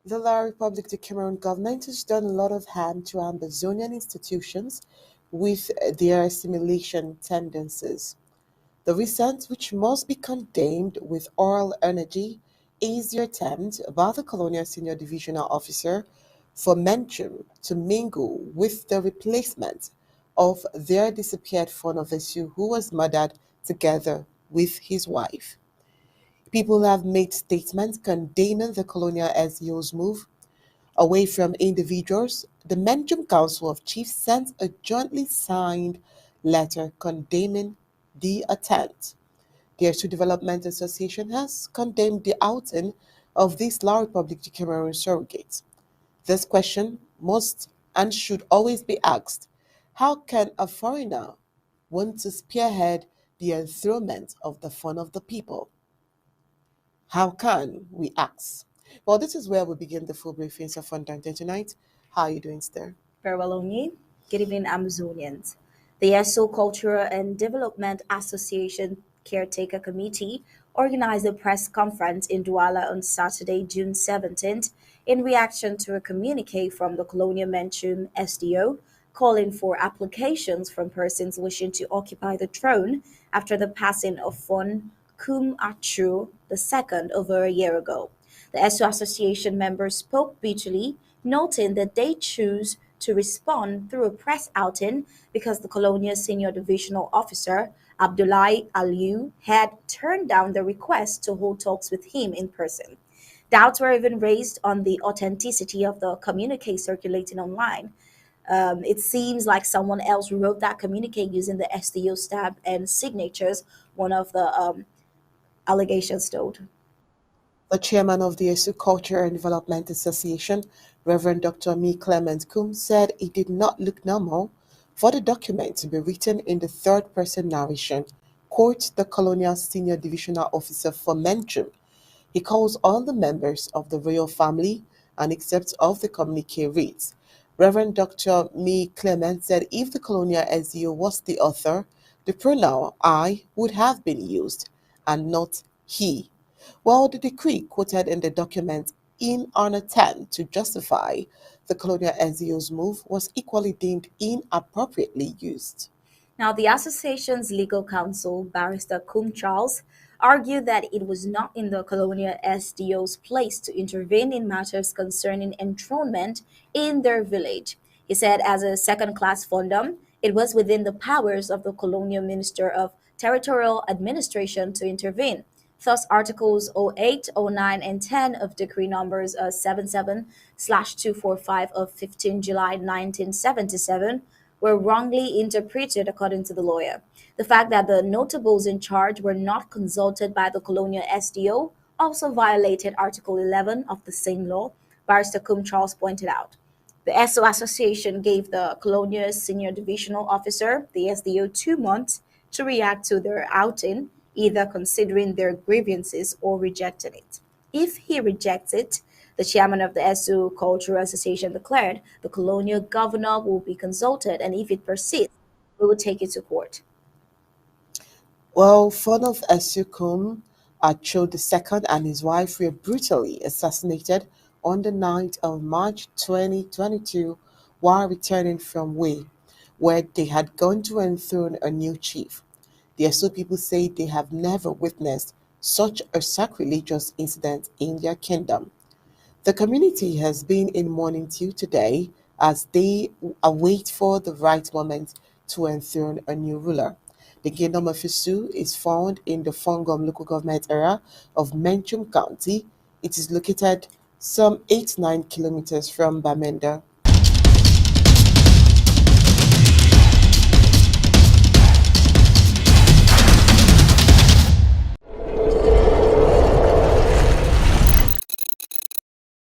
The La Republic of Cameroon government has done a lot of harm to Ambazonian institutions with their assimilation tendencies. The recent, which must be condemned with oral energy, is the attempt by the colonial senior divisional officer for Menchum to mingle with the replacement of their disappeared Fonovesu who was murdered together with his wife. People have made statements condemning the colonial SEO's move away from individuals. The Menchum Council of Chiefs sent a jointly signed letter condemning the attempt. The Issue Development Association has condemned the outing of this La République du Cameroon surrogate. This question must and should always be asked: how can a foreigner want to spearhead the enthronement of the fun of the people? How can we ask? Well, this is where we begin the full briefings of Fundante tonight. How are you doing, sir? Very well, Onyi. Good evening, Amazonians. The ESO Cultural and Development Association Caretaker Committee organized a press conference in Douala on Saturday, June 17th, in reaction to a communique from the Colonial Mention SDO calling for applications from persons wishing to occupy the throne after the passing of Fon Kum Achu II over a year ago. The ESO Association members spoke bitterly, noting that they choose to respond through a press outing because the colonial senior divisional officer, Abdullahi Aliu, had turned down the request to hold talks with him in person. Doubts were even raised on the authenticity of the communique circulating online. It seems like someone else wrote that communique using the SDO stamp and signatures, one of the allegations told. The chairman of the ESU Culture and Development Association, Reverend Dr. Me Clement Kum, said it did not look normal for the document to be written in the third person narration. Quote the colonial senior divisional officer for Menchum. He calls all the members of the royal family and accepts of the communique reads. Reverend Dr. Me Clement said if the colonial SEO was the author, the pronoun I would have been used and not he. While the decree quoted in the document in an attempt to justify the colonial NGO's move was equally deemed inappropriately used. Now, the association's legal counsel, Barrister Cum Charles, argued that it was not in the colonial SDO's place to intervene in matters concerning enthronement in their village. He said, as a second class fundum, it was within the powers of the colonial minister of territorial administration to intervene. Thus, Articles '08, '09, and 10 of Decree Numbers 77/245 of 15 July 1977 were wrongly interpreted according to the lawyer. The fact that the notables in charge were not consulted by the colonial SDO also violated Article 11 of the same law, Barrister Cum Charles pointed out. The SO Association gave the colonial senior divisional officer, the SDO, 2 months to react to their outing, either considering their grievances or rejecting it. If he rejects it, the chairman of the SU Cultural Association declared the colonial governor will be consulted, and if it persists, we will take it to court. Well, son of Esukum Acho II and his wife were brutally assassinated on the night of March 2022 while returning from Way, where they had gone to enthrone a new chief. The Esu people say they have never witnessed such a sacrilegious incident in their kingdom. The community has been in mourning till today as they await for the right moment to enthrone a new ruler. The Kingdom of Isu is found in the Fongom local government area of Menchum County. It is located some 8-9 kilometers from Bamenda.